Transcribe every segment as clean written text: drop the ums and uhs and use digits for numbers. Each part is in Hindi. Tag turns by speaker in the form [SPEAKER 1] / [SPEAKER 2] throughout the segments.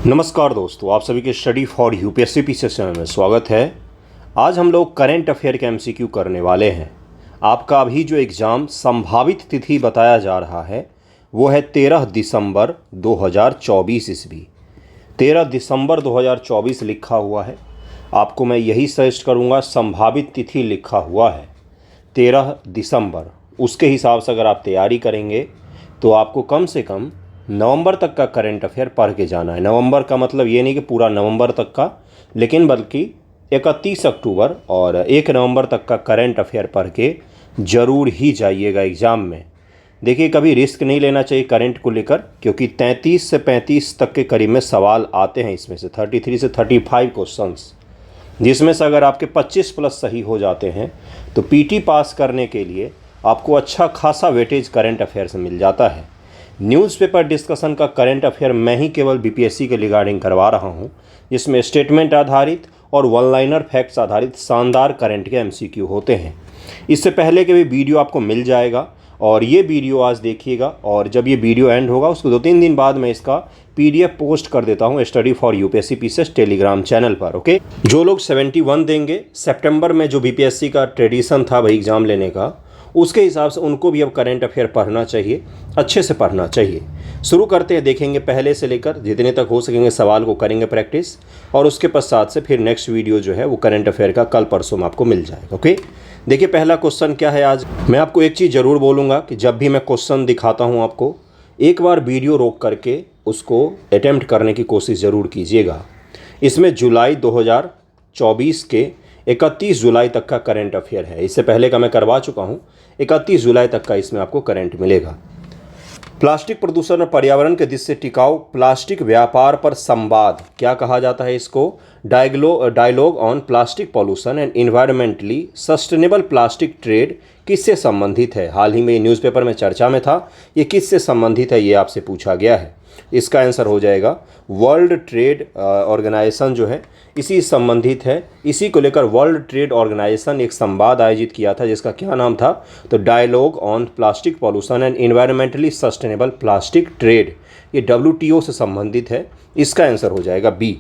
[SPEAKER 1] नमस्कार दोस्तों, आप सभी के study for UPSC PCS channel में स्वागत है। आज हम लोग करंट अफेयर के एमसीक्यू करने वाले हैं। आपका अभी जो एग्ज़ाम संभावित तिथि बताया जा रहा है वो है 13 दिसंबर 2024 ईस्वी। 13 दिसंबर 2024 लिखा हुआ है। आपको मैं यही सजेस्ट करूँगा, संभावित तिथि लिखा हुआ है 13 दिसंबर। उसके हिसाब से अगर आप तैयारी करेंगे तो आपको कम से कम नवंबर तक का करंट अफेयर पढ़ के जाना है। नवंबर का मतलब ये नहीं कि पूरा नवंबर तक का, लेकिन बल्कि 31 अक्टूबर और 1 नवंबर तक का करंट अफेयर पढ़ के ज़रूर ही जाइएगा एग्ज़ाम में। देखिए, कभी रिस्क नहीं लेना चाहिए करंट को लेकर, क्योंकि 33 से 35 तक के करीब में सवाल आते हैं। इसमें से 33 से 35 क्वेश्चंस, जिसमें से अगर आपके 25 प्लस सही हो जाते हैं तो पीटी पास करने के लिए आपको अच्छा खासा वेटेज करंट अफेयर से मिल जाता है। न्यूज़पेपर डिस्कशन का करंट अफेयर मैं ही केवल बीपीएससी के रिगार्डिंग करवा रहा हूं, जिसमें स्टेटमेंट आधारित और वन लाइनर फैक्ट्स आधारित शानदार करंट के एमसीक्यू होते हैं। इससे पहले के भी वीडियो आपको मिल जाएगा और ये वीडियो आज देखिएगा, और जब ये वीडियो एंड होगा उसको 2-3 दिन बाद मैं इसका पीडीएफ पोस्ट कर देता हूँ study for UPSC PCS Telegram channel पर। ओके, जो लोग 71 देंगे सितंबर में, जो बीपीएससी का ट्रेडिशन था भाई एग्ज़ाम लेने का, उसके हिसाब से उनको भी अब करंट अफेयर पढ़ना चाहिए, अच्छे से पढ़ना चाहिए। शुरू करते हैं, देखेंगे पहले से लेकर जितने तक हो सकेंगे सवाल को करेंगे प्रैक्टिस, और उसके पश्चात से फिर नेक्स्ट वीडियो जो है वो करंट अफेयर का कल परसों में आपको मिल जाएगा। ओके, देखिए पहला क्वेश्चन क्या है। आज मैं आपको एक चीज़ ज़रूर बोलूँगा कि जब भी मैं क्वेश्चन दिखाता हूँ आपको, एक बार वीडियो रोक करके उसको अटेम्प्ट करने की कोशिश ज़रूर कीजिएगा। इसमें जुलाई 2024 के 31 जुलाई तक का करंट अफेयर है। इससे पहले का मैं करवा चुका हूं, 31 जुलाई तक का इसमें आपको करंट मिलेगा। प्लास्टिक प्रदूषण और पर्यावरण के दृष्टि से टिकाऊ प्लास्टिक व्यापार पर संवाद, क्या कहा जाता है इसको? Dialogue on plastic pollution and environmentally sustainable plastic trade किससे संबंधित है? हाल ही में न्यूज़पेपर में चर्चा में था। ये किससे संबंधित है ये आपसे पूछा गया है। इसका आंसर हो जाएगा वर्ल्ड ट्रेड ऑर्गेनाइजेशन जो है, इसी संबंधित है। इसी को लेकर वर्ल्ड ट्रेड ऑर्गेनाइजेशन एक संवाद आयोजित किया था, जिसका क्या नाम था? तो dialogue on plastic pollution and environmentally sustainable plastic trade. ये WTO से संबंधित है। इसका आंसर हो जाएगा बी।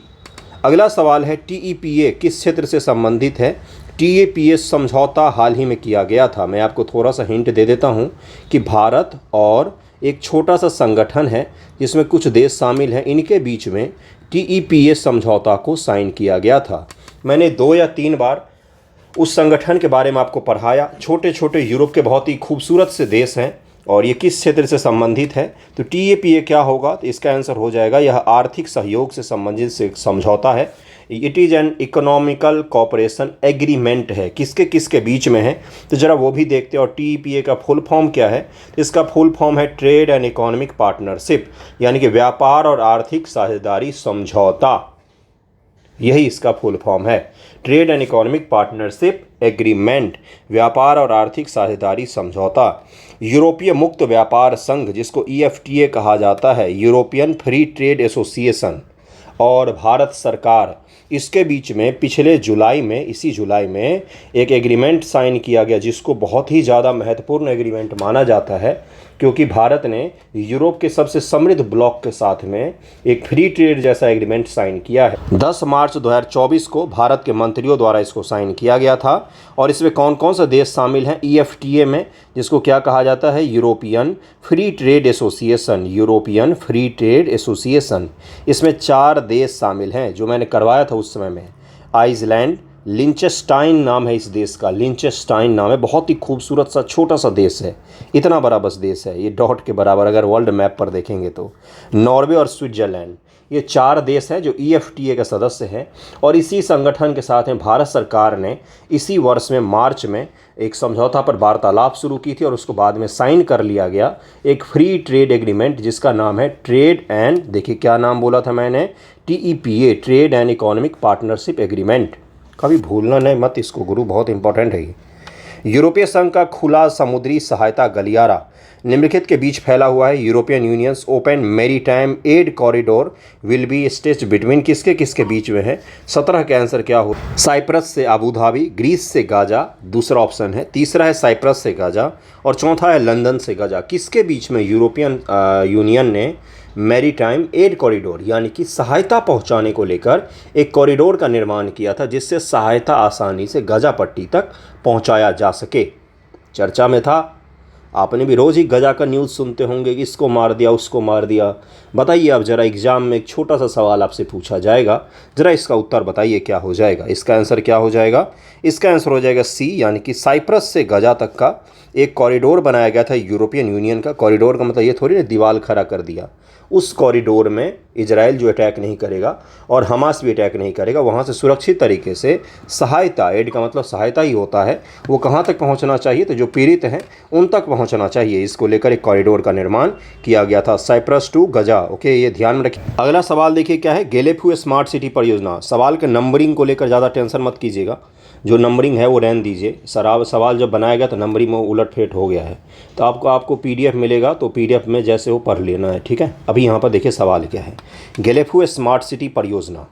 [SPEAKER 1] अगला सवाल है, TEPA किस क्षेत्र से संबंधित है? TEPA समझौता हाल ही में किया गया था। मैं आपको थोड़ा सा हिंट दे देता हूँ कि भारत और एक छोटा सा संगठन है जिसमें कुछ देश शामिल हैं, इनके बीच में TEPA समझौता को साइन किया गया था। मैंने 2 या 3 बार उस संगठन के बारे में आपको पढ़ाया। छोटे छोटे यूरोप के बहुत ही खूबसूरत से देश हैं, और ये किस क्षेत्र से संबंधित है? तो TEPA क्या होगा? तो इसका आंसर हो जाएगा, यह आर्थिक सहयोग से संबंधित से समझौता है। It is an economical cooperation agreement है। किसके किसके बीच में है? तो ज़रा वो भी देखते हैं। और TEPA का फुल फॉर्म क्या है? इसका फुल फॉर्म है ट्रेड एंड इकोनॉमिक पार्टनरशिप, यानी कि व्यापार और आर्थिक साझेदारी समझौता। यही इसका फुल फॉर्म है, trade and economic partnership agreement, व्यापार और आर्थिक साझेदारी समझौता। यूरोपीय मुक्त व्यापार संघ, जिसको EFTA कहा जाता है, यूरोपियन फ्री ट्रेड एसोसिएशन, और भारत सरकार, इसके बीच में पिछले जुलाई में, इसी जुलाई में एक एग्रीमेंट साइन किया गया, जिसको बहुत ही ज़्यादा महत्वपूर्ण एग्रीमेंट माना जाता है, क्योंकि भारत ने यूरोप के सबसे समृद्ध ब्लॉक के साथ में एक फ्री ट्रेड जैसा एग्रीमेंट साइन किया है। 10 मार्च 2024 को भारत के मंत्रियों द्वारा इसको साइन किया गया था। और इसमें कौन कौन से देश शामिल हैं EFTA में, जिसको क्या कहा जाता है? European free trade association. European free trade association, इसमें 4 देश शामिल हैं जो मैंने करवाया था उस समय में। आइसलैंड, लिंचेस्टाइन नाम है इस देश का, लिंचेस्टाइन नाम है। बहुत ही खूबसूरत सा छोटा सा देश है, इतना बड़ा बस देश है, ये डॉट के बराबर अगर वर्ल्ड मैप पर देखेंगे तो। नॉर्वे और स्विट्जरलैंड, ये 4 देश हैं जो EFTA के सदस्य हैं। और इसी संगठन के साथ में भारत सरकार ने इसी वर्ष में मार्च में एक समझौता पर वार्तालाप शुरू की थी, और उसको बाद में साइन कर लिया गया एक फ्री ट्रेड एग्रीमेंट, जिसका नाम है ट्रेड एंड, देखिए क्या नाम बोला था मैंने? TEPA, trade and economic partnership agreement. कभी भूलना नहीं मत इसको गुरु, बहुत इंपॉर्टेंट है ये। यूरोपीय संघ का खुला समुद्री सहायता गलियारा निम्नलिखित के बीच फैला हुआ है। European union's open maritime aid corridor will be stretched between, किसके किसके बीच में है? 17 का आंसर क्या हो? साइप्रस से अबू धाबी, ग्रीस से गाजा दूसरा ऑप्शन है, तीसरा है साइप्रस से गाजा, और चौथा है लंदन से गाजा। किसके बीच में यूरोपियन यूनियन ने मैरीटाइम एड कॉरिडोर, यानी कि सहायता पहुंचाने को लेकर एक कॉरिडोर का निर्माण किया था जिससे सहायता आसानी से गजा पट्टी तक पहुंचाया जा सके। चर्चा में था। आपने भी रोज़ ही गजा का न्यूज़ सुनते होंगे कि इसको मार दिया, उसको मार दिया। बताइए अब ज़रा, एग्ज़ाम में एक छोटा सा सवाल आपसे पूछा जाएगा, ज़रा इसका उत्तर बताइए क्या हो जाएगा। इसका आंसर क्या हो जाएगा? इसका आंसर हो जाएगा सी, यानी कि साइप्रस से गजा तक का एक कॉरिडोर बनाया गया था यूरोपियन यूनियन का। कॉरिडोर का मतलब ये थोड़ी ना दीवार खड़ा कर दिया। उस कॉरिडोर में इजराइल जो अटैक नहीं करेगा और हमास भी अटैक नहीं करेगा, वहाँ से सुरक्षित तरीके से सहायता, एड का मतलब सहायता ही होता है, वो कहाँ तक पहुँचना चाहिए, तो जो पीड़ित हैं उन तक पहुँचना चाहिए। इसको लेकर एक कॉरिडोर का निर्माण किया गया था, साइप्रस टू गजा। ओके, ये ध्यान में रखिए। अगला सवाल देखिए क्या है, गेलेफू स्मार्ट सिटी परियोजना। सवाल के नंबरिंग को लेकर ज़्यादा टेंशन मत कीजिएगा, जो नंबरिंग है वो रहने दीजिए। सवाल जब बनाया गया तो नंबरिंग में उलटफेट हो गया है, तो आपको पीडीएफ मिलेगा, तो पीडीएफ में जैसे वो पढ़ लेना है, ठीक है। अभी यहाँ पर देखिए सवाल क्या है, गेलेफू स्मार्ट सिटी परियोजना,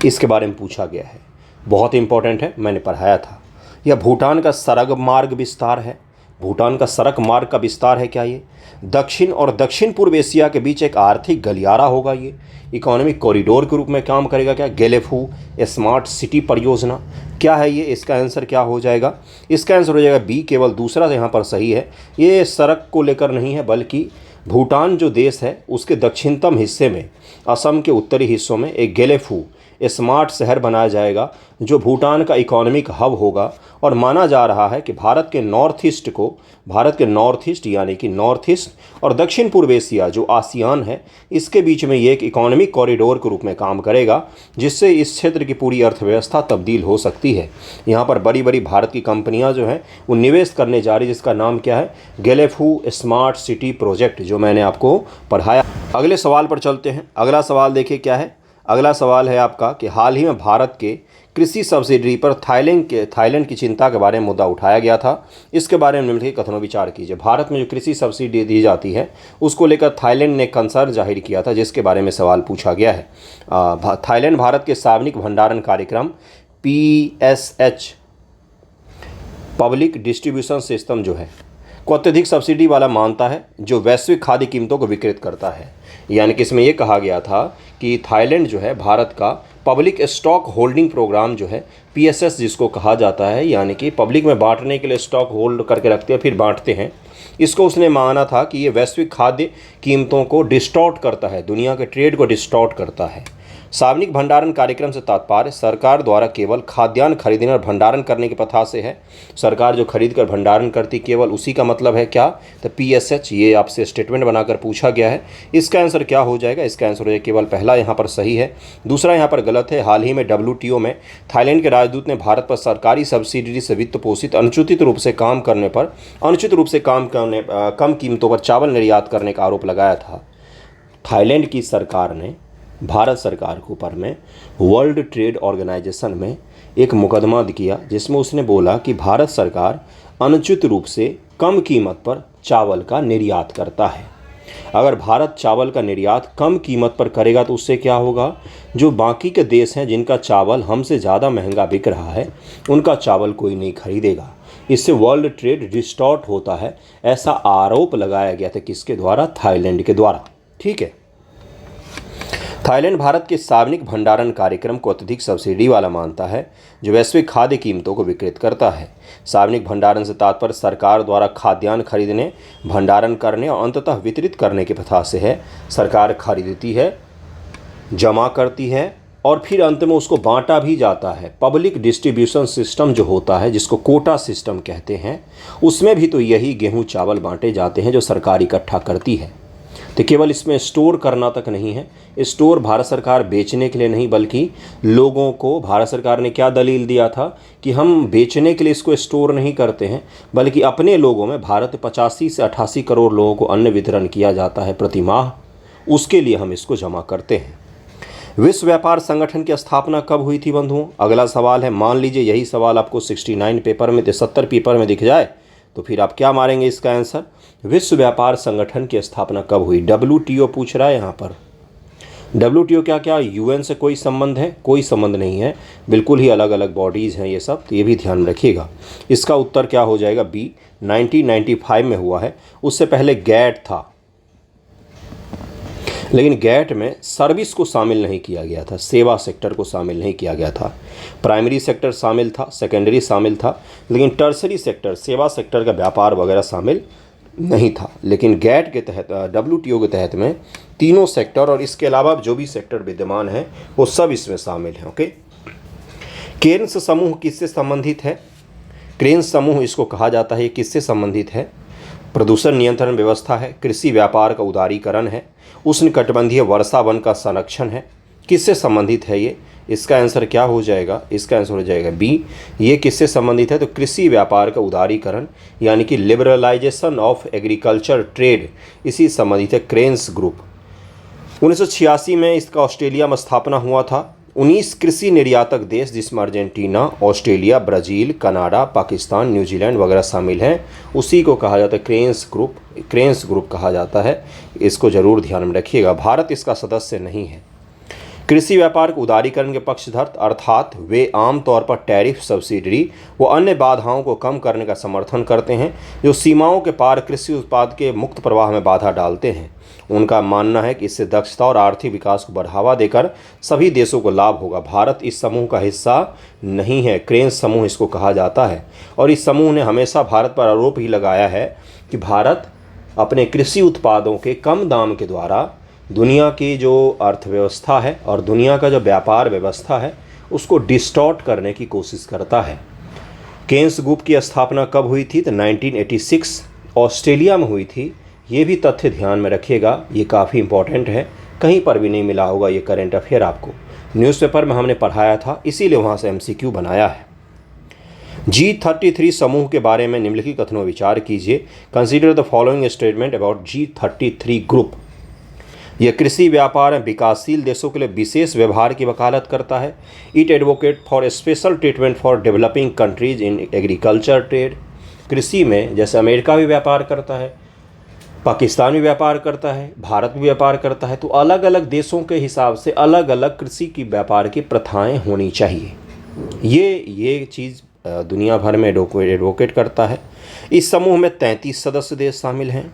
[SPEAKER 1] इसके बारे में पूछा गया है। बहुत इंपॉर्टेंट है, मैंने पढ़ाया था। यह भूटान का सड़क मार्ग विस्तार है। भूटान का सड़क मार्ग का विस्तार है क्या ये? दक्षिण और दक्षिण पूर्व एशिया के बीच एक आर्थिक गलियारा होगा ये। इकोनॉमिक कॉरिडोर के रूप में काम करेगा क्या? गेलेफू स्मार्ट सिटी परियोजना क्या है ये? इसका आंसर क्या हो जाएगा? इसका आंसर हो जाएगा बी, केवल दूसरा यहाँ पर सही है। ये सड़क को लेकर नहीं है, बल्कि भूटान जो देश है उसके दक्षिणतम हिस्से में, असम के उत्तरी हिस्सों में एक गेलेफू स्मार्ट शहर बनाया जाएगा जो भूटान का इकोनॉमिक हब होगा। और माना जा रहा है कि भारत के नॉर्थ ईस्ट यानी कि नॉर्थ ईस्ट और दक्षिण पूर्व एशिया जो आसियान है, इसके बीच में ये एक इकोनॉमिक कॉरिडोर के रूप में काम करेगा, जिससे इस क्षेत्र की पूरी अर्थव्यवस्था तब्दील हो सकती है। यहाँ पर बड़ी बड़ी भारत की कंपनियाँ जो हैं वो निवेश करने जा रही, जिसका नाम क्या है? गेलेफू स्मार्ट सिटी प्रोजेक्ट, जो मैंने आपको पढ़ाया। अगले सवाल पर चलते हैं। अगला सवाल देखिए क्या है। अगला सवाल है आपका कि हाल ही में भारत के कृषि सब्सिडी पर थाईलैंड की चिंता के बारे में मुद्दा उठाया गया था। इसके बारे में निम्नलिखित कथनों विचार कीजिए। भारत में जो कृषि सब्सिडी दी जाती है उसको लेकर थाईलैंड ने कंसर्न जाहिर किया था, जिसके बारे में सवाल पूछा गया है। थाईलैंड भारत के सार्वजनिक भंडारण कार्यक्रम PSH, पब्लिक डिस्ट्रीब्यूशन सिस्टम जो है, को अत्यधिक सब्सिडी वाला मानता है, जो वैश्विक खाद्य कीमतों को विकृत करता है। यानी कि इसमें यह कहा गया था कि थाईलैंड जो है भारत का पब्लिक स्टॉक होल्डिंग प्रोग्राम जो है, PSS जिसको कहा जाता है, यानी कि पब्लिक में बांटने के लिए स्टॉक होल्ड करके रखते हैं फिर बांटते हैं, इसको उसने माना था कि ये वैश्विक खाद्य कीमतों को डिस्टॉर्ट करता है, दुनिया के ट्रेड को डिस्टॉर्ट करता है। सार्वजनिक भंडारण कार्यक्रम से तात्पर्य सरकार द्वारा केवल खाद्यान्न खरीदने और भंडारण करने की प्रथा से है। सरकार जो खरीद कर भंडारण करती केवल उसी का मतलब है क्या? तो PSH, ये आपसे स्टेटमेंट बनाकर पूछा गया है। इसका आंसर क्या हो जाएगा? इसका आंसर हो जाएगा केवल पहला यहाँ पर सही है, दूसरा यहाँ पर गलत है। हाल ही में WTO में थाईलैंड के राजदूत ने भारत पर सरकारी सब्सिडी से वित्त पोषित अनुचित रूप से कम कीमतों पर चावल निर्यात करने का आरोप लगाया था। थाईलैंड की सरकार ने भारत सरकार के ऊपर में वर्ल्ड ट्रेड ऑर्गेनाइजेशन में एक मुकदमा किया, जिसमें उसने बोला कि भारत सरकार अनुचित रूप से कम कीमत पर चावल का निर्यात करता है। अगर भारत चावल का निर्यात कम कीमत पर करेगा तो उससे क्या होगा? जो बाकी के देश हैं जिनका चावल हमसे ज़्यादा महंगा बिक रहा है, उनका चावल कोई नहीं खरीदेगा। इससे वर्ल्ड ट्रेड डिस्टॉर्ट होता है, ऐसा आरोप लगाया गया था। किसके द्वारा? थाईलैंड के द्वारा। ठीक है। थाईलैंड भारत के सार्वजनिक भंडारण कार्यक्रम को अत्यधिक सब्सिडी वाला मानता है, जो वैश्विक खाद्य कीमतों को विकृत करता है। सार्वजनिक भंडारण से तात्पर्य सरकार द्वारा खाद्यान्न खरीदने, भंडारण करने और अंततः वितरित करने की प्रथा से है। सरकार खरीदती है, जमा करती है और फिर अंत में उसको बांटा भी जाता है। पब्लिक डिस्ट्रीब्यूशन सिस्टम जो होता है, जिसको कोटा सिस्टम कहते हैं, उसमें भी तो यही गेहूँ चावल बांटे जाते हैं जो सरकार इकट्ठा करती है। तो केवल इसमें स्टोर करना तक नहीं है, स्टोर भारत सरकार बेचने के लिए नहीं, बल्कि लोगों को भारत सरकार ने क्या दलील दिया था कि हम बेचने के लिए इसको स्टोर नहीं करते हैं, बल्कि अपने लोगों में, भारत 85 से 88 करोड़ लोगों को अन्न वितरण किया जाता है प्रति माह, उसके लिए हम इसको जमा करते हैं। विश्व व्यापार संगठन की स्थापना कब हुई थी बंधुओं? अगला सवाल है। मान लीजिए यही सवाल आपको 69 पेपर में 70 पेपर में दिख जाए तो फिर आप क्या मारेंगे इसका आंसर? विश्व व्यापार संगठन की स्थापना कब हुई? WTO पूछ रहा है यहाँ पर। WTO क्या UN से कोई संबंध है? कोई संबंध नहीं है, बिल्कुल ही अलग अलग बॉडीज़ हैं ये सब, तो ये भी ध्यान रखिएगा। इसका उत्तर क्या हो जाएगा? B, 1995 में हुआ है। उससे पहले GATT था। लेकिन गैट में सर्विस को शामिल नहीं किया गया था, सेवा सेक्टर को शामिल नहीं किया गया था। प्राइमरी सेक्टर शामिल था, सेकेंडरी शामिल था, लेकिन टर्सरी सेक्टर, सेवा सेक्टर का व्यापार वगैरह शामिल नहीं था। लेकिन गैट के तहत, WTO के तहत में तीनों सेक्टर और इसके अलावा जो भी सेक्टर विद्यमान हैं वो सब इसमें शामिल हैं। ओके, केर्न्स समूह किससे संबंधित है? केर्न्स समूह इसको कहा जाता है, ये किससे संबंधित है? प्रदूषण नियंत्रण व्यवस्था है, कृषि व्यापार का उदारीकरण है, उष्णकटिबंधीय वर्षा वन का संरक्षण है। किससे संबंधित है ये? इसका आंसर क्या हो जाएगा? इसका आंसर हो जाएगा बी। ये किससे संबंधित है? तो कृषि व्यापार का उदारीकरण यानी कि लिबरलाइजेशन ऑफ एग्रीकल्चर ट्रेड, इसी संबंधित है केर्न्स ग्रुप। 1986 में इसका ऑस्ट्रेलिया में स्थापना हुआ था। 19 कृषि निर्यातक देश जिसमें Argentina, Australia, Brazil, Canada, Pakistan, New Zealand वगैरह शामिल हैं, उसी को कहा जाता है केर्न्स ग्रुप। केर्न्स ग्रुप कहा जाता है, इसको ज़रूर ध्यान में रखिएगा। भारत इसका सदस्य नहीं है। कृषि व्यापार के उदारीकरण के पक्षधर अर्थात वे आमतौर पर टैरिफ, सब्सिडी व अन्य बाधाओं को कम करने का समर्थन करते हैं जो सीमाओं के पार कृषि उत्पाद के मुक्त प्रवाह में बाधा डालते हैं। उनका मानना है कि इससे दक्षता और आर्थिक विकास को बढ़ावा देकर सभी देशों को लाभ होगा। भारत इस समूह का हिस्सा नहीं है, केर्न्स समूह इसको कहा जाता है। और इस समूह ने हमेशा भारत पर आरोप ही लगाया है कि भारत अपने कृषि उत्पादों के कम दाम के द्वारा दुनिया की जो अर्थव्यवस्था है और दुनिया का जो व्यापार व्यवस्था है उसको डिस्टॉर्ट करने की कोशिश करता है। केर्न्स ग्रुप की स्थापना कब हुई थी? तो 1986 ऑस्ट्रेलिया में हुई थी। ये भी तथ्य ध्यान में रखिएगा, ये काफ़ी इंपॉर्टेंट है, कहीं पर भी नहीं मिला होगा ये करंट अफेयर आपको। न्यूज़पेपर में हमने पढ़ाया था, इसीलिए वहाँ से MCQ बनाया है। G33 समूह के बारे में निम्नलिखित कथनों विचार कीजिए। Consider the following statement about G33 group. यह कृषि व्यापार में विकासशील देशों के लिए विशेष व्यवहार की वकालत करता है। It advocate for special treatment for developing countries in agriculture trade. कृषि में जैसे अमेरिका भी व्यापार करता है, पाकिस्तान भी व्यापार करता है, भारत भी व्यापार करता है, तो अलग अलग देशों के हिसाब से अलग अलग कृषि की व्यापार की प्रथाएं होनी चाहिए। ये चीज़ दुनिया भर में एडवोकेट करता है। इस समूह में 33 सदस्य देश शामिल हैं।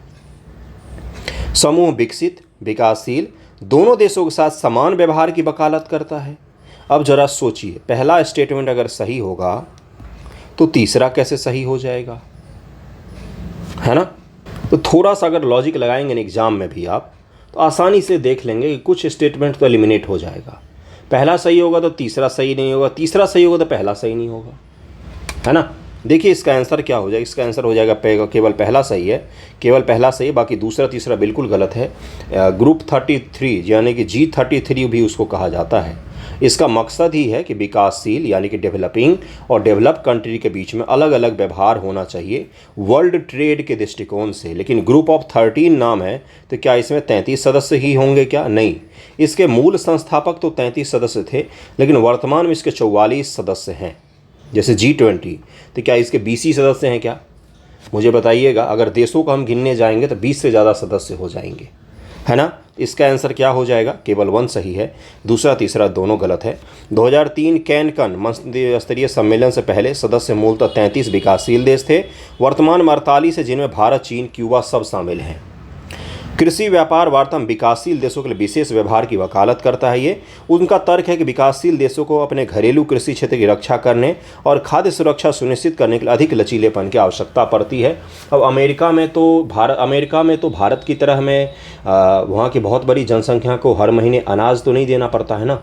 [SPEAKER 1] समूह विकसित, विकासशील दोनों देशों के साथ समान व्यवहार की वकालत करता है। अब जरा सोचिए, पहला स्टेटमेंट अगर सही होगा तो तीसरा कैसे सही हो जाएगा, है ना? तो थोड़ा सा अगर लॉजिक लगाएंगे ना एग्जाम में भी आप, तो आसानी से देख लेंगे कि कुछ स्टेटमेंट तो एलिमिनेट हो जाएगा। पहला सही होगा तो तीसरा सही नहीं होगा, तीसरा सही होगा तो पहला सही नहीं होगा, है ना? देखिए इसका आंसर क्या हो जाएगा। इसका आंसर हो जाएगा केवल पहला सही है, केवल पहला सही है, बाकी दूसरा तीसरा बिल्कुल गलत है। ग्रुप 33 यानी कि G33 भी उसको कहा जाता है। इसका मकसद ही है कि विकासशील यानी कि डेवलपिंग और डेवलप कंट्री के बीच में अलग अलग व्यवहार होना चाहिए वर्ल्ड ट्रेड के दृष्टिकोण से। लेकिन ग्रुप ऑफ 13 नाम है, तो क्या इसमें 33 सदस्य ही होंगे क्या? नहीं, इसके मूल संस्थापक तो 33 सदस्य थे, लेकिन वर्तमान में इसके 44 सदस्य हैं। जैसे G20, तो क्या इसके 20 सदस्य हैं क्या? मुझे बताइएगा। अगर देशों को हम गिनने जाएंगे तो 20 से ज़्यादा सदस्य हो जाएंगे, है ना? इसका आंसर क्या हो जाएगा? केवल 1 सही है, दूसरा तीसरा दोनों गलत है। 2003 कैनकन मंत्री स्तरीय सम्मेलन से पहले सदस्य मूलतः 33 विकासशील देश थे, वर्तमान में 48 है, जिनमें भारत, चीन, क्यूबा सब शामिल हैं। कृषि व्यापार वार्ता में विकासशील देशों के लिए विशेष व्यवहार की वकालत करता है। ये उनका तर्क है कि विकासशील देशों को अपने घरेलू कृषि क्षेत्र की रक्षा करने और खाद्य सुरक्षा सुनिश्चित करने के लिए अधिक लचीलेपन की आवश्यकता पड़ती है। अब अमेरिका में तो भारत की तरह में वहाँ की बहुत बड़ी जनसंख्या को हर महीने अनाज तो नहीं देना पड़ता है ना।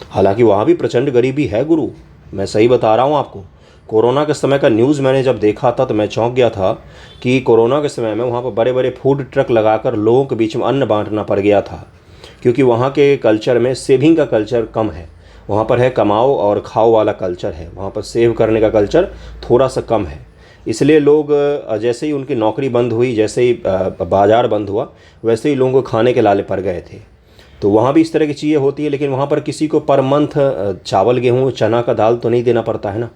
[SPEAKER 1] हालांकि वहाँ भी प्रचंड गरीबी है गुरु, मैं सही बता रहा हूँ आपको। कोरोना के समय का न्यूज़ मैंने जब देखा था तो मैं चौंक गया था कि कोरोना के समय में वहाँ पर बड़े बड़े फूड ट्रक लगाकर लोगों के बीच में अन्न बांटना पड़ गया था, क्योंकि वहाँ के कल्चर में सेविंग का कल्चर कम है। वहाँ पर है कमाओ और खाओ वाला कल्चर है, वहाँ पर सेव करने का कल्चर थोड़ा सा कम है। इसलिए लोग जैसे ही उनकी नौकरी बंद हुई, जैसे ही बाज़ार बंद हुआ, वैसे ही लोगों को खाने के लाले पड़ गए थे। तो वहाँ भी इस तरह की चीज़ें होती है, लेकिन वहाँ पर किसी को पर मंथ चावल, गेहूँ, चना का दाल तो नहीं देना पड़ता है ना।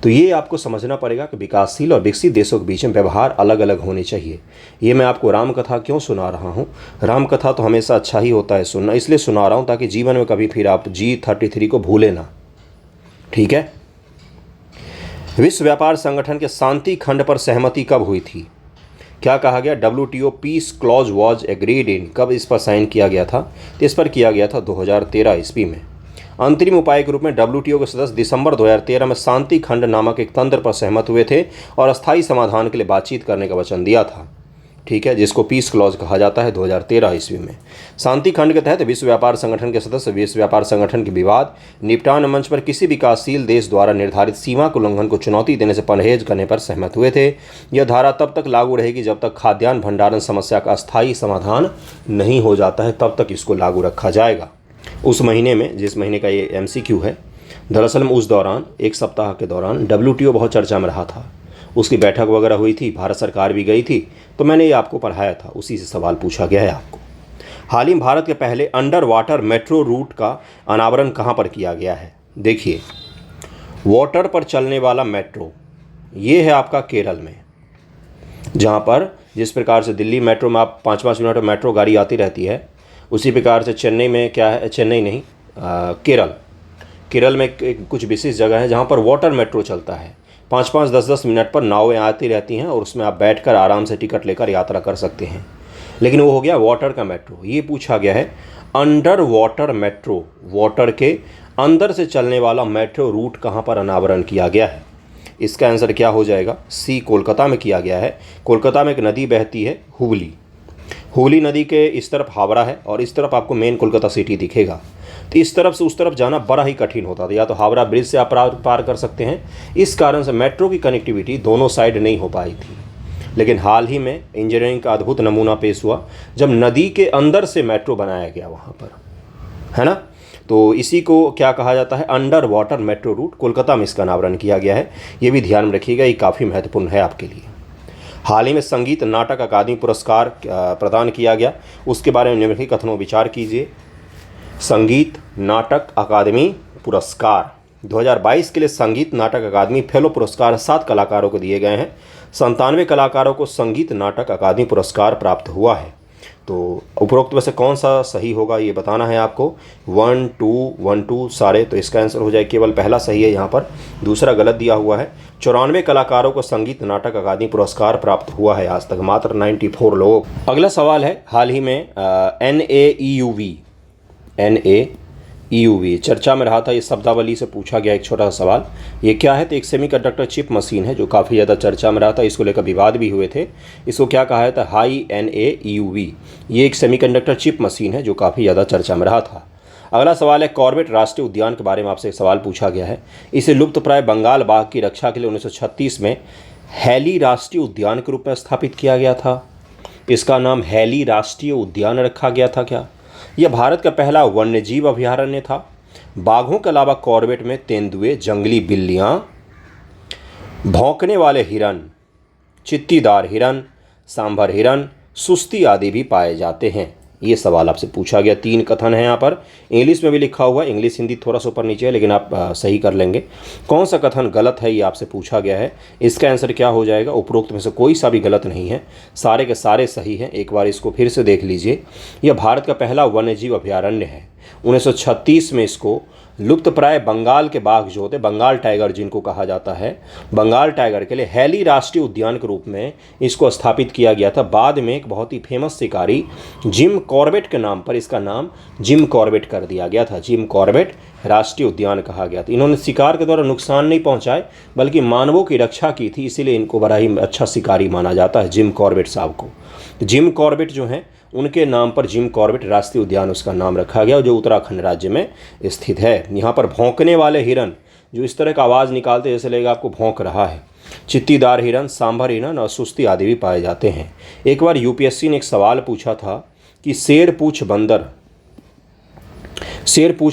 [SPEAKER 1] तो ये आपको समझना पड़ेगा कि विकासशील और विकसित देशों के बीच में व्यवहार अलग अलग होने चाहिए। ये मैं आपको रामकथा क्यों सुना रहा हूँ? रामकथा तो हमेशा अच्छा ही होता है सुनना, इसलिए सुना रहा हूँ ताकि जीवन में कभी फिर आप G33 को भूलें ना, ठीक है? विश्व व्यापार संगठन के शांति खंड पर सहमति कब हुई थी? क्या कहा गया? WTO peace clause was agreed in, कब इस पर साइन किया गया था? तो इस पर किया गया था 2013 ईस्वी में। अंतरिम उपाय के रूप में WTO के सदस्य दिसंबर 2013 में शांति खंड नामक एक तंत्र पर सहमत हुए थे और अस्थायी समाधान के लिए बातचीत करने का वचन दिया था। ठीक है, जिसको पीस क्लॉज कहा जाता है 2013 ईस्वी में। शांति खंड के तहत विश्व व्यापार संगठन के सदस्य विश्व व्यापार संगठन के विवाद निपटान मंच पर किसी विकासशील देश द्वारा निर्धारित सीमा के उल्लंघन को चुनौती देने से परहेज करने पर सहमत हुए थे। यह धारा तब तक लागू रहेगी जब तक खाद्यान्न भंडारण समस्या का अस्थायी समाधान नहीं हो जाता है, तब तक इसको लागू रखा जाएगा। उस महीने में, जिस महीने का ये MCQ है, दरअसल में उस दौरान एक सप्ताह के दौरान WTO बहुत चर्चा में रहा था। उसकी बैठक वगैरह हुई थी, भारत सरकार भी गई थी, तो मैंने ये आपको पढ़ाया था, उसी से सवाल पूछा गया है आपको। हाल ही में भारत के पहले अंडर वाटर मेट्रो रूट का अनावरण कहाँ पर किया गया है? देखिए, वाटर पर चलने वाला मेट्रो ये है आपका केरल में, जहाँ पर जिस प्रकार से दिल्ली मेट्रो में आप 5-5 मिनट में मेट्रो गाड़ी आती रहती है, उसी प्रकार से चेन्नई में क्या है, चेन्नई नहीं, केरल में कुछ विशेष जगह है जहाँ पर वाटर मेट्रो चलता है। 5-5, 10-10 मिनट पर नावें आती रहती हैं और उसमें आप बैठकर आराम से टिकट लेकर यात्रा कर सकते हैं। लेकिन वो हो गया वाटर का मेट्रो। ये पूछा गया है अंडर वाटर मेट्रो, वाटर के अंदर से चलने वाला मेट्रो रूट कहाँ पर अनावरण किया गया है? इसका आंसर क्या हो जाएगा? C, कोलकाता में किया गया है। कोलकाता में एक नदी बहती है, हुगली नदी के इस तरफ हावड़ा है और इस तरफ आपको मेन कोलकाता सिटी दिखेगा। तो इस तरफ से उस तरफ जाना बड़ा ही कठिन होता था, या तो हावड़ा ब्रिज से आप पार कर सकते हैं। इस कारण से मेट्रो की कनेक्टिविटी दोनों साइड नहीं हो पाई थी। लेकिन हाल ही में इंजीनियरिंग का अद्भुत नमूना पेश हुआ जब नदी के अंदर से मेट्रो बनाया गया वहाँ पर, है ना। तो इसी को क्या कहा जाता है? Under water metro route. Kolkata में इसका अनावरण किया गया है, ये भी ध्यान में रखिएगा, ये काफ़ी महत्वपूर्ण है आपके लिए। हाल ही में संगीत नाटक अकादमी पुरस्कार प्रदान किया गया, उसके बारे में निम्नलिखित कथनों विचार कीजिए। संगीत नाटक अकादमी पुरस्कार 2022 के लिए संगीत नाटक अकादमी फेलो पुरस्कार 7 कलाकारों को दिए गए हैं। 97 कलाकारों को संगीत नाटक अकादमी पुरस्कार प्राप्त हुआ है। तो उपरोक्त में से कौन सा सही होगा ये बताना है आपको। 1, 2 सारे, तो इसका आंसर हो जाए केवल पहला सही है यहाँ पर, दूसरा गलत दिया हुआ है। 94 कलाकारों को संगीत नाटक अकादमी पुरस्कार प्राप्त हुआ है आज तक, मात्र 94 लोग। अगला सवाल है, हाल ही में NAEUV चर्चा में रहा था, ये शब्दावली से पूछा गया एक छोटा सा सवाल। ये क्या है? तो एक सेमीकंडक्टर चिप मशीन है जो काफ़ी ज़्यादा चर्चा में रहा था, इसको लेकर विवाद भी हुए थे। इसको क्या कहा है? था हाई NAEUV। ये एक सेमीकंडक्टर चिप मशीन है जो काफ़ी ज़्यादा चर्चा में रहा था। अगला सवाल है, कॉर्बेट राष्ट्रीय उद्यान के बारे में आपसे एक सवाल पूछा गया है। इसे लुप्तप्राय बंगाल बाघ की रक्षा के लिए 1936 में हैली राष्ट्रीय उद्यान के रूप में स्थापित किया गया था। इसका नाम हैली राष्ट्रीय उद्यान रखा गया था क्या? यह भारत का पहला वन्यजीव अभयारण्य था। बाघों के अलावा कॉर्बेट में तेंदुए, जंगली बिल्लियां, भौंकने वाले हिरन, चित्तीदार हिरन, सांभर हिरन, सुस्ती आदि भी पाए जाते हैं। ये सवाल आपसे पूछा गया। 3 कथन है यहाँ पर, इंग्लिश में भी लिखा हुआ है, इंग्लिश हिंदी थोड़ा सा ऊपर नीचे है, लेकिन आप सही कर लेंगे। कौन सा कथन गलत है ये आपसे पूछा गया है। इसका आंसर क्या हो जाएगा? उपरोक्त में से कोई सा भी गलत नहीं है, सारे के सारे सही हैं। एक बार इसको फिर से देख लीजिए। यह भारत का पहला वन्यजीव अभयारण्य है। 1936 में इसको लुप्तप्राय बंगाल के बाघ जो होते, बंगाल टाइगर जिनको कहा जाता है, बंगाल टाइगर के लिए हैली राष्ट्रीय उद्यान के रूप में इसको स्थापित किया गया था। बाद में एक बहुत ही फेमस शिकारी जिम कॉर्बेट के नाम पर इसका नाम जिम कॉर्बेट कर दिया गया था। जिम कॉर्बेट राष्ट्रीय उद्यान कहा गया था। इन्होंने शिकार के द्वारा नुकसान नहीं पहुंचाए बल्कि मानवों की रक्षा की थी, इसीलिए इनको बड़ा ही अच्छा शिकारी माना जाता है, जिम कॉर्बेट साहब को। जिम कॉर्बेट जो हैं उनके नाम पर जिम कॉर्बेट राष्ट्रीय उद्यान उसका नाम रखा गया, जो उत्तराखंड राज्य में स्थित है। यहाँ पर भौंकने वाले हिरन जो इस तरह का आवाज़ निकालते जैसे लगेगा आपको भौंक रहा है, चित्तीदार हिरन, सांभर हिरन और सुस्ती आदि भी पाए जाते हैं। एक बार UPSC ने एक सवाल पूछा था कि शेर पूछ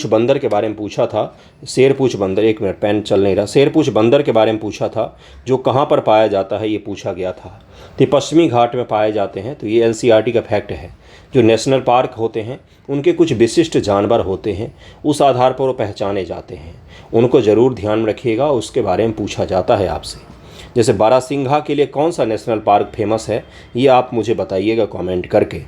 [SPEAKER 1] बंदर के बारे में पूछा था। शेर पूछ बंदर, एक मिनट पेन चल नहीं रहा। शेर पूछ बंदर के बारे में पूछा था, जो कहाँ पर पाया जाता है ये पूछा गया था। तो पश्चिमी घाट में पाए जाते हैं। तो ये NCERT का फैक्ट है। जो नेशनल पार्क होते हैं उनके कुछ विशिष्ट जानवर होते हैं, उस आधार पर वो पहचाने जाते हैं, उनको ज़रूर ध्यान में रखिएगा, उसके बारे में पूछा जाता है आपसे। जैसे बारासिंघा के लिए कौन सा नेशनल पार्क फेमस है, ये आप मुझे बताइएगा कमेंट करके।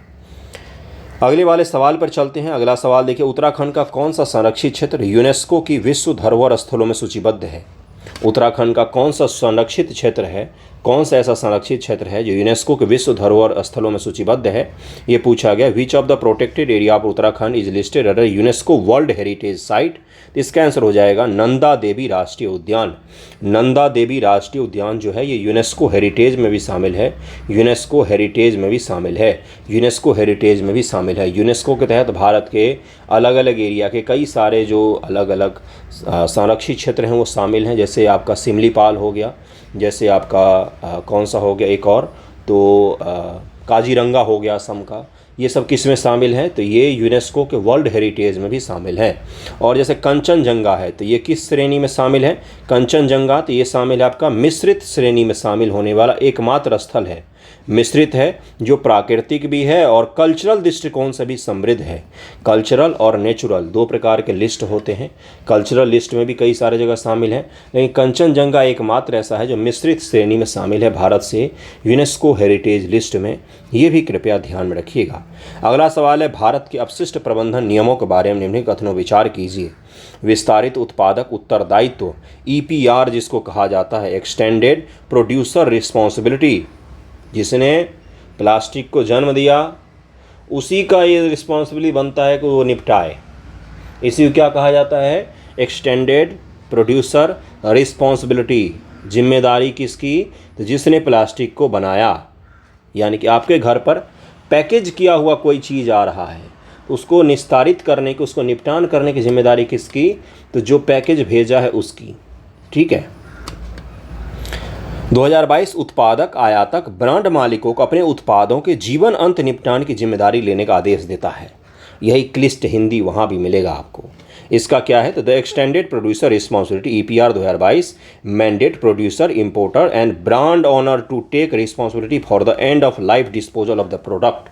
[SPEAKER 1] अगले वाले सवाल पर चलते हैं। अगला सवाल देखिए, उत्तराखंड का कौन सा संरक्षित क्षेत्र यूनेस्को की विश्व धरोहर स्थलों में सूचीबद्ध है? उत्तराखंड का कौन सा संरक्षित क्षेत्र है, कौन सा ऐसा संरक्षित क्षेत्र है जो यूनेस्को के विश्व धरोहर स्थलों में सूचीबद्ध है? ये पूछा गया। Which of the protected area of Uttarakhand is listed under UNESCO world heritage site? इसका आंसर हो जाएगा नंदा देवी राष्ट्रीय उद्यान। नंदा देवी राष्ट्रीय उद्यान जो है ये यूनेस्को हेरिटेज में भी शामिल है। यूनेस्को हेरिटेज में भी शामिल है। यूनेस्को हेरिटेज में भी शामिल है। यूनेस्को के तहत भारत के अलग अलग एरिया के कई सारे जो अलग अलग संरक्षित क्षेत्र हैं वो शामिल हैं। जैसे आपका सिमलीपाल हो गया, जैसे आपका कौन सा हो गया एक और, तो काजीरंगा हो गया असम का। ये सब किस में शामिल है? तो ये यूनेस्को के वर्ल्ड हेरिटेज में भी शामिल है। और जैसे कंचनजंगा है तो ये किस श्रेणी में शामिल है? कंचनजंगा तो ये शामिल है आपका मिश्रित श्रेणी में शामिल होने वाला एकमात्र स्थल है। मिश्रित है जो प्राकृतिक भी है और कल्चरल दृष्टिकोण से भी समृद्ध है। कल्चरल और नेचुरल दो प्रकार के लिस्ट होते हैं। कल्चरल लिस्ट में भी कई सारे जगह शामिल है, लेकिन कंचनजंगा एकमात्र ऐसा है जो मिश्रित श्रेणी में शामिल है भारत से यूनेस्को हेरिटेज लिस्ट में। ये भी कृपया ध्यान में रखिएगा। अगला सवाल है, भारत के अपशिष्ट प्रबंधन नियमों के बारे में निम्नलिखित कथनों विचार कीजिए। विस्तारित उत्पादक उत्तरदायित्व EPR जिसको कहा जाता है, एक्सटेंडेड प्रोड्यूसर रिस्पॉन्सिबिलिटी, जिसने प्लास्टिक को जन्म दिया उसी का ये रिस्पॉन्सिबिलिटी बनता है कि वो निपटाए। इसी को क्या कहा जाता है? Extended producer responsibility. जिम्मेदारी किसकी? तो जिसने प्लास्टिक को बनाया। यानी कि आपके घर पर पैकेज किया हुआ कोई चीज़ आ रहा है तो उसको निस्तारित करने की, उसको निपटान करने की जिम्मेदारी किसकी? तो जो पैकेज भेजा है उसकी। ठीक है। 2022 उत्पादक आयातक ब्रांड मालिकों को अपने उत्पादों के जीवन अंत निपटान की जिम्मेदारी लेने का आदेश देता है। यही क्लिष्ट हिंदी वहाँ भी मिलेगा आपको। इसका क्या है? तो the extended producer responsibility EPR 2022 mandate producer importer and brand owner to take responsibility for the end of life disposal of the product.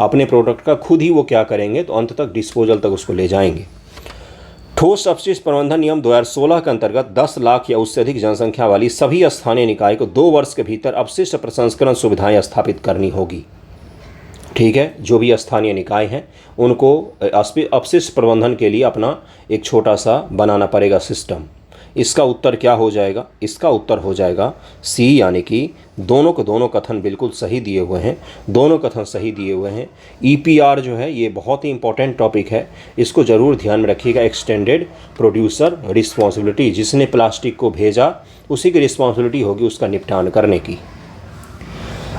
[SPEAKER 1] अपने प्रोडक्ट का खुद ही वो क्या करेंगे? तो अंत तक डिस्पोजल तक उसको ले जाएंगे। ठोस अपशिष्ट प्रबंधन नियम 2016 के अंतर्गत 10 लाख या उससे अधिक जनसंख्या वाली सभी स्थानीय निकाय को 2 वर्ष के भीतर अपशिष्ट प्रसंस्करण सुविधाएं स्थापित करनी होगी। ठीक है। जो भी स्थानीय निकाय हैं उनको अपशिष्ट प्रबंधन के लिए अपना एक छोटा सा बनाना पड़ेगा सिस्टम। इसका उत्तर क्या हो जाएगा? इसका उत्तर हो जाएगा C, यानी कि दोनों के दोनों कथन बिल्कुल सही दिए हुए हैं। दोनों कथन सही दिए हुए हैं। EPR जो है ये बहुत ही इंपॉर्टेंट टॉपिक है, इसको ज़रूर ध्यान में रखिएगा। एक्सटेंडेड प्रोड्यूसर रिस्पॉन्सिबिलिटी, जिसने प्लास्टिक को भेजा उसी की रिस्पॉन्सिबिलिटी होगी उसका निपटान करने की।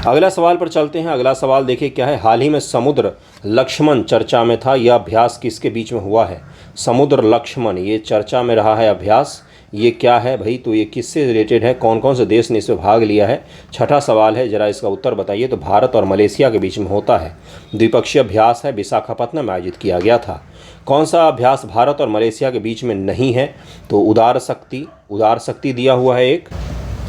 [SPEAKER 1] अगला सवाल पर चलते हैं। अगला सवाल देखिए क्या है। हाल ही में समुद्र लक्ष्मण चर्चा में था। यह अभ्यास किसके बीच में हुआ है? समुद्र लक्ष्मण ये चर्चा में रहा है अभ्यास। ये क्या है भाई? तो ये किससे रिलेटेड है? कौन कौन से देश ने इसमें भाग लिया है? छठा सवाल है, जरा इसका उत्तर बताइए। तो भारत और मलेशिया के बीच में होता है। द्विपक्षीय अभ्यास है, विशाखापत्तनम में आयोजित किया गया था। कौन सा अभ्यास भारत और मलेशिया के बीच में नहीं है? तो उदार शक्ति दिया हुआ है एक।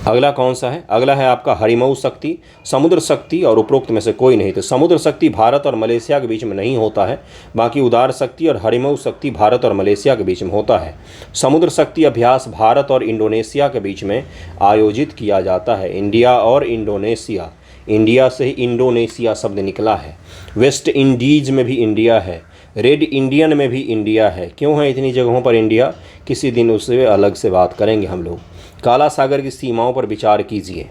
[SPEAKER 1] अगला कौन सा है? अगला है आपका हरिमऊ शक्ति, समुद्र शक्ति और उपरोक्त में से कोई नहीं। तो समुद्र शक्ति भारत और मलेशिया के बीच में नहीं होता है, बाकी उदार शक्ति और हरिमऊ शक्ति भारत और मलेशिया के बीच में होता है। समुद्र शक्ति अभ्यास भारत और इंडोनेशिया के बीच में आयोजित किया जाता है। इंडिया और इंडोनेशिया, इंडिया से ही इंडोनेशिया शब्द निकला है। वेस्ट इंडीज में भी इंडिया है, रेड इंडियन में भी इंडिया है। क्यों है इतनी जगहों पर इंडिया? किसी दिन उससे अलग से बात करेंगे हम लोग। काला सागर की सीमाओं पर विचार कीजिए।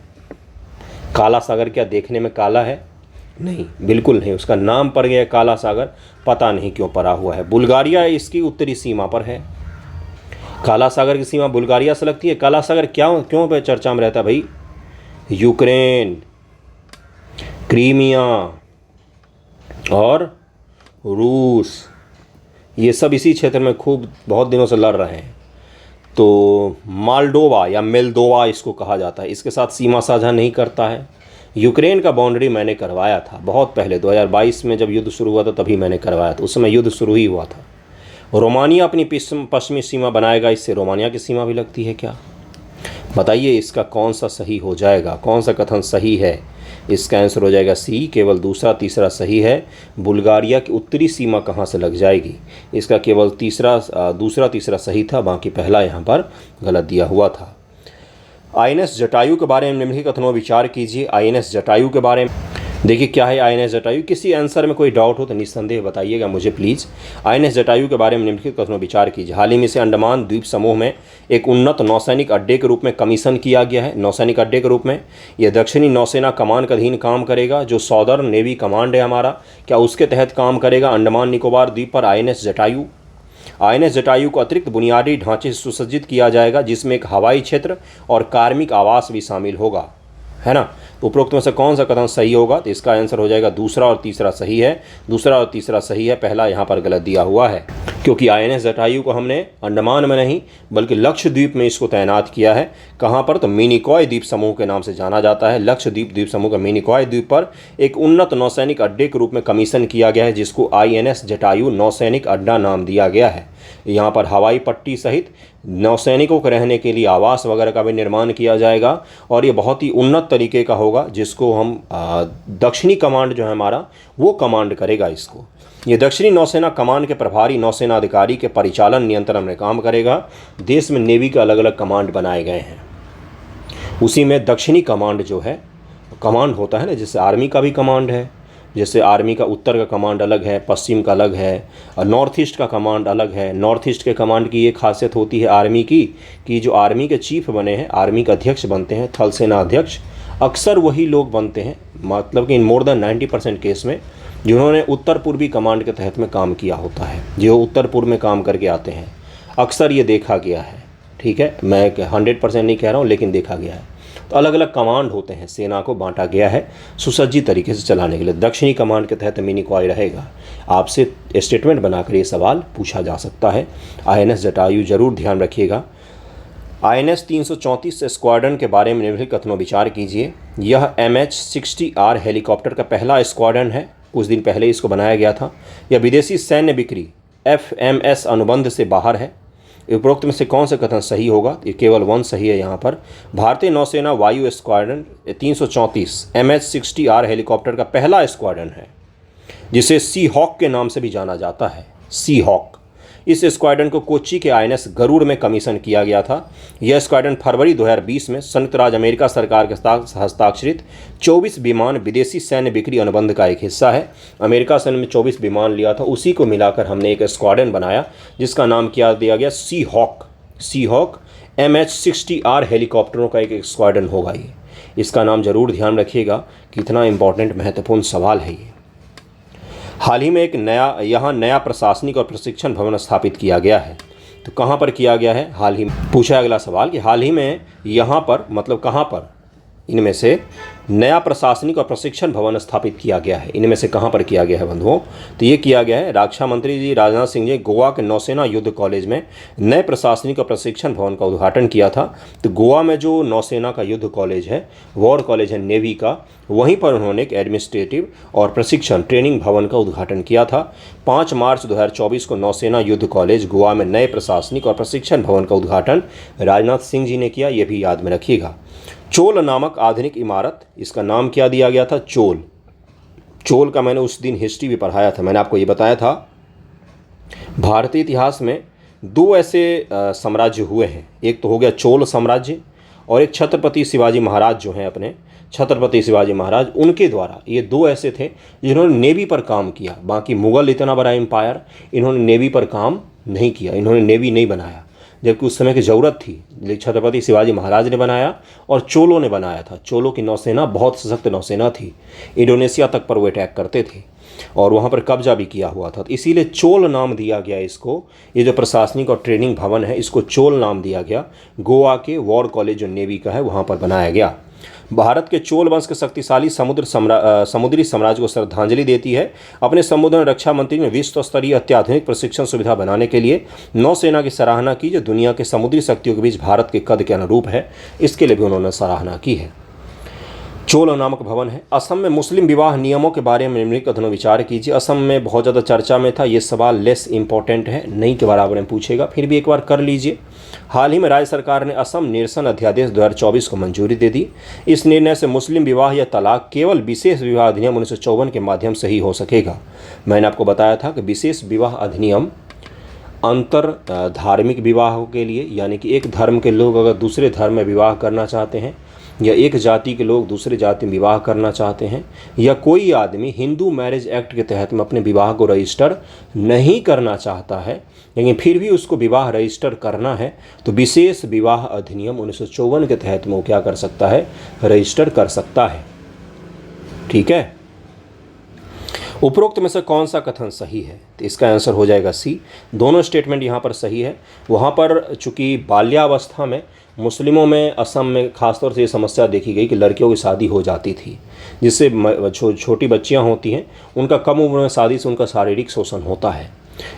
[SPEAKER 1] काला सागर क्या देखने में काला है? नहीं, बिल्कुल नहीं। उसका नाम पड़ गया काला सागर, पता नहीं क्यों पड़ा हुआ है। बुल्गारिया इसकी उत्तरी सीमा पर है। काला सागर की सीमा बुल्गारिया से लगती है। काला सागर क्यों पे चर्चा में रहता है भाई? यूक्रेन, क्रीमिया और रूस, ये सब इसी क्षेत्र में खूब बहुत दिनों से लड़ रहे हैं। तो मालडोवा या मेल्दोवा इसको कहा जाता है, इसके साथ सीमा साझा नहीं करता है। यूक्रेन का बाउंड्री मैंने करवाया था बहुत पहले, 2022 में जब युद्ध शुरू हुआ था तभी मैंने करवाया था। उस समय युद्ध शुरू ही हुआ था। रोमानिया अपनी पश्चिमी सीमा बनाएगा, इससे रोमानिया की सीमा भी लगती है क्या? बताइए इसका कौन सा सही हो जाएगा? कौन सा कथन सही है? इसका आंसर हो जाएगा C, केवल दूसरा तीसरा सही है। बुल्गारिया की उत्तरी सीमा कहाँ से लग जाएगी? इसका केवल दूसरा तीसरा सही था, बाकी पहला यहाँ पर गलत दिया हुआ था। INS जटायु के बारे में निम्नलिखित कथनों विचार कीजिए। INS जटायु के बारे में देखिए क्या है INS जटायु, किसी आंसर में कोई डाउट हो तो निस्संदेह बताइएगा मुझे प्लीज़। INS जटायु के बारे में निम्नलिखित कथनों विचार कीजिए। हाल ही में इसे अंडमान द्वीप समूह में एक उन्नत नौसैनिक अड्डे के रूप में कमीशन किया गया है। नौसैनिक अड्डे के रूप में यह दक्षिणी नौसेना कमान के अधीन काम करेगा। जो सौदर्न नेवी कमांड है हमारा, क्या उसके तहत काम करेगा अंडमान निकोबार द्वीप पर INS जटायु। INS जटायु को अतिरिक्त बुनियादी ढांचे से सुसज्जित किया जाएगा, जिसमें एक हवाई क्षेत्र और कार्मिक आवास भी शामिल होगा, है ना। तो उपरोक्त में से कौन सा कथन सही होगा, तो इसका आंसर हो जाएगा दूसरा और तीसरा सही है। दूसरा और तीसरा सही है, पहला यहाँ पर गलत दिया हुआ है, क्योंकि INS जटायु को हमने अंडमान में नहीं बल्कि लक्षद्वीप में इसको तैनात किया है। कहाँ पर, तो मिनिकॉय द्वीप समूह के नाम से जाना जाता है। लक्षद्वीप द्वीप समूह का मिनिकॉय द्वीप पर एक उन्नत नौसैनिक अड्डे के रूप में कमीशन किया गया है, जिसको INS जटायु नौसैनिक अड्डा नाम दिया गया है। यहाँ पर हवाई पट्टी सहित नौसैनिकों को रहने के लिए आवास वगैरह का भी निर्माण किया जाएगा, और ये बहुत ही उन्नत तरीके का होगा, जिसको हम दक्षिणी कमांड जो है हमारा वो कमांड करेगा इसको। ये दक्षिणी नौसेना कमांड के प्रभारी नौसेना अधिकारी के परिचालन नियंत्रण में काम करेगा। देश में नेवी के अलग अलग कमांड बनाए गए हैं, उसी में दक्षिणी कमांड जो है कमांड होता है ना, जैसे आर्मी का भी कमांड है, जैसे आर्मी का उत्तर का कमांड अलग है, पश्चिम का अलग है, और नॉर्थ ईस्ट का कमांड अलग है। नॉर्थ ईस्ट के कमांड की ये खासियत होती है आर्मी की कि जो आर्मी के चीफ बने हैं, आर्मी के अध्यक्ष बनते हैं, थल सेना अध्यक्ष, अक्सर वही लोग बनते हैं, मतलब कि इन मोर देन 90% केस में जिन्होंने उत्तर पूर्वी कमांड के तहत में काम किया होता है, जो उत्तर पूर्व में काम करके आते हैं, अक्सर ये देखा गया है। ठीक है, मैं 100% नहीं कह रहा हूँ, लेकिन देखा गया है। तो अलग अलग कमांड होते हैं, सेना को बांटा गया है सुसज्जित तरीके से चलाने के लिए। दक्षिणी कमांड के तहत मिनिकॉय रहेगा। आपसे स्टेटमेंट बनाकर ये सवाल पूछा जा सकता है। INS जटायु जरूर ध्यान रखिएगा। INS 334 स्क्वाड्रन के बारे में निम्नलिखित कथनों विचार कीजिए। यह MH-60R हेलीकॉप्टर का पहला स्क्वाड्रन है। कुछ दिन पहले इसको बनाया गया था। यह विदेशी सैन्य बिक्री FMS अनुबंध से बाहर है। उपरोक्त में से कौन सा कथन सही होगा, ये केवल 1 सही है। यहाँ पर भारतीय नौसेना वायु स्क्वाड्रन 334 MH-60R हेलीकॉप्टर का पहला स्क्वाड्रन है, जिसे सी हॉक के नाम से भी जाना जाता है। सी हॉक, इस स्क्वाड्रन को कोच्चि के INS गरुड़ में कमीशन किया गया था। यह स्क्वाड्रन फरवरी 2020 में संयुक्त राज्य अमेरिका सरकार के साथ हस्ताक्षरित 24 विमान विदेशी सैन्य बिक्री अनुबंध का एक हिस्सा है। अमेरिका से 24 विमान लिया था, उसी को मिलाकर हमने एक स्क्वाड्रन बनाया, जिसका नाम क्या दिया गया, सी हॉक। सी हॉक MH-60R हेलीकॉप्टरों का एक स्क्वाड्रन होगा ये। इसका नाम जरूर ध्यान रखिएगा, कितना इंपॉर्टेंट महत्वपूर्ण सवाल है ये। हाल ही में एक यहाँ नया प्रशासनिक और प्रशिक्षण भवन स्थापित किया गया है। तो कहाँ पर किया गया है, हाल ही में पूछा अगला सवाल कि हाल ही में यहाँ पर मतलब कहाँ पर, इनमें से नया प्रशासनिक और प्रशिक्षण भवन स्थापित किया गया है, इनमें से कहाँ पर किया गया है बंधुओं, तो ये किया गया है रक्षा मंत्री जी राजनाथ सिंह जी गोवा के नौसेना युद्ध कॉलेज में नए प्रशासनिक और प्रशिक्षण भवन का उद्घाटन किया था। तो गोवा में जो नौसेना का युद्ध कॉलेज है, वॉर कॉलेज है नेवी का, वहीं पर उन्होंने एक एडमिनिस्ट्रेटिव और प्रशिक्षण ट्रेनिंग भवन का उद्घाटन किया था। 5 मार्च 2024 को नौसेना युद्ध कॉलेज गोवा में नए प्रशासनिक और प्रशिक्षण भवन का उद्घाटन राजनाथ सिंह जी ने किया, ये भी याद में रखिएगा। चोल नामक आधुनिक इमारत, इसका नाम क्या दिया गया था, चोल। चोल का मैंने उस दिन हिस्ट्री भी पढ़ाया था, मैंने आपको ये बताया था भारतीय इतिहास में 2 ऐसे साम्राज्य हुए हैं। एक तो हो गया चोल साम्राज्य, और एक छत्रपति शिवाजी महाराज जो हैं अपने छत्रपति शिवाजी महाराज, उनके द्वारा ये 2 ऐसे थे जिन्होंने नेवी पर काम किया। बाकी मुग़ल इतना बड़ा एम्पायर, इन्होंने नेवी पर काम नहीं किया, इन्होंने नेवी नहीं बनाया, जबकि उस समय की ज़रूरत थी। लेकिन छत्रपति शिवाजी महाराज ने बनाया और चोलों ने बनाया था। चोलों की नौसेना बहुत सशक्त नौसेना थी, इंडोनेशिया तक पर वो अटैक करते थे और वहाँ पर कब्जा भी किया हुआ था। तो इसीलिए चोल नाम दिया गया इसको। ये जो प्रशासनिक और ट्रेनिंग भवन है, इसको चोल नाम दिया गया। गोवा के वॉर कॉलेज जो नेवी का है, वहाँ पर बनाया गया। भारत के चोल वंश के शक्तिशाली समुद्री साम्राज्य को श्रद्धांजलि देती है। अपने संबोधन रक्षा मंत्री ने विश्व स्तरीय अत्याधुनिक प्रशिक्षण सुविधा बनाने के लिए नौसेना की सराहना की, जो दुनिया के समुद्री शक्तियों के बीच भारत के कद के अनुरूप है। इसके लिए भी उन्होंने सराहना की है। चोल नामक भवन है। असम में मुस्लिम विवाह नियमों के बारे में निम्नलिखित कथनों विचार कीजिए। असम में बहुत ज़्यादा चर्चा में था, ये सवाल लेस इंपॉर्टेंट है, नहीं के बराबर में पूछेगा, फिर भी एक बार कर लीजिए। हाल ही में राज्य सरकार ने असम निरसन अध्यादेश 2024 को मंजूरी दे दी। इस निर्णय से मुस्लिम विवाह या तलाक केवल विशेष विवाह अधिनियम 1954 के माध्यम से ही हो सकेगा। मैंने आपको बताया था कि विशेष विवाह अधिनियम अंतर धार्मिक विवाहों के लिए, यानी कि एक धर्म के लोग अगर दूसरे धर्म में विवाह करना चाहते हैं या एक जाति के लोग दूसरे जाति में विवाह करना चाहते हैं, या कोई आदमी हिंदू मैरिज एक्ट के तहत में अपने विवाह को रजिस्टर नहीं करना चाहता है लेकिन फिर भी उसको विवाह रजिस्टर करना है, तो विशेष विवाह अधिनियम 1954 के तहत में वो क्या कर सकता है, रजिस्टर कर सकता है। ठीक है। उपरोक्त में से कौन सा कथन सही है? तो इसका आंसर हो जाएगा सी। दोनों स्टेटमेंट यहाँ पर सही है। वहाँ पर चूंकि बाल्यावस्था में मुस्लिमों में, असम में खासतौर से ये समस्या देखी गई कि लड़कियों की शादी हो जाती थी, जिससे छोटी बच्चियाँ होती हैं, उनका कम उम्र में शादी से उनका शारीरिक शोषण होता है।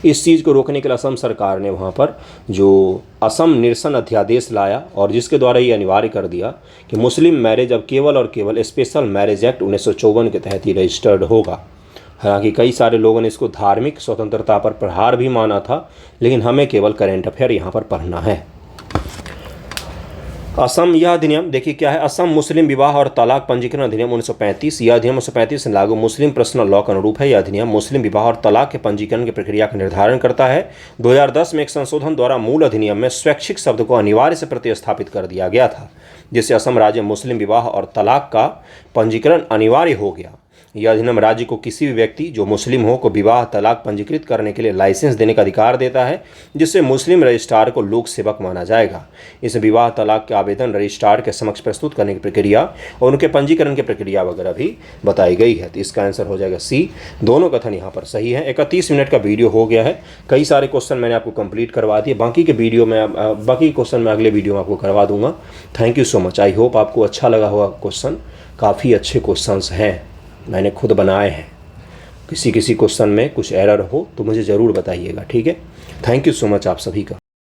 [SPEAKER 1] इस चीज़ को रोकने के लिए असम सरकार ने वहाँ पर जो असम निरसन अध्यादेश लाया और जिसके द्वारा ये अनिवार्य कर दिया कि मुस्लिम मैरिज अब केवल और केवल स्पेशल मैरिज एक्ट 1954 के तहत ही रजिस्टर्ड होगा। हालांकि कई सारे लोगों ने इसको धार्मिक स्वतंत्रता पर प्रहार भी माना था, लेकिन हमें केवल करेंट अफेयर यहाँ पर पढ़ना है। असम यह अधिनियम देखिए क्या है, असम मुस्लिम विवाह और तलाक पंजीकरण अधिनियम 1935। यह अधिनियम 1935 से लागू मुस्लिम पर्सनल लॉ के अनुरूप है। यह अधिनियम मुस्लिम विवाह और तलाक के पंजीकरण की प्रक्रिया का निर्धारण करता है। 2010 में एक संशोधन द्वारा मूल अधिनियम में स्वैच्छिक शब्द को अनिवार्य से प्रतिस्थापित कर दिया गया था, जिससे असम राज्य मुस्लिम विवाह और तलाक का पंजीकरण अनिवार्य हो गया। यह अधिनियम राज्य को किसी भी व्यक्ति जो मुस्लिम हो को विवाह तलाक पंजीकृत करने के लिए लाइसेंस देने का अधिकार देता है, जिससे मुस्लिम रजिस्ट्रार को लोक सेवक माना जाएगा। इस विवाह तलाक के आवेदन रजिस्ट्रार के समक्ष प्रस्तुत करने की प्रक्रिया और उनके पंजीकरण की प्रक्रिया वगैरह भी बताई गई है। तो इसका आंसर हो जाएगा सी। दोनों कथन यहाँ पर सही है। 31 मिनट का वीडियो हो गया है। कई सारे क्वेश्चन मैंने आपको कंप्लीट करवा दिए। बाकी क्वेश्चन मैं अगले वीडियो में आपको करवा दूंगा। Thank you so much. I hope आपको अच्छा लगा होगा क्वेश्चन। काफ़ी अच्छे क्वेश्चन हैं, मैंने खुद बनाए हैं। किसी क्वेश्चन में कुछ एरर हो तो मुझे ज़रूर बताइएगा। ठीक है। थैंक यू सो मच आप सभी का।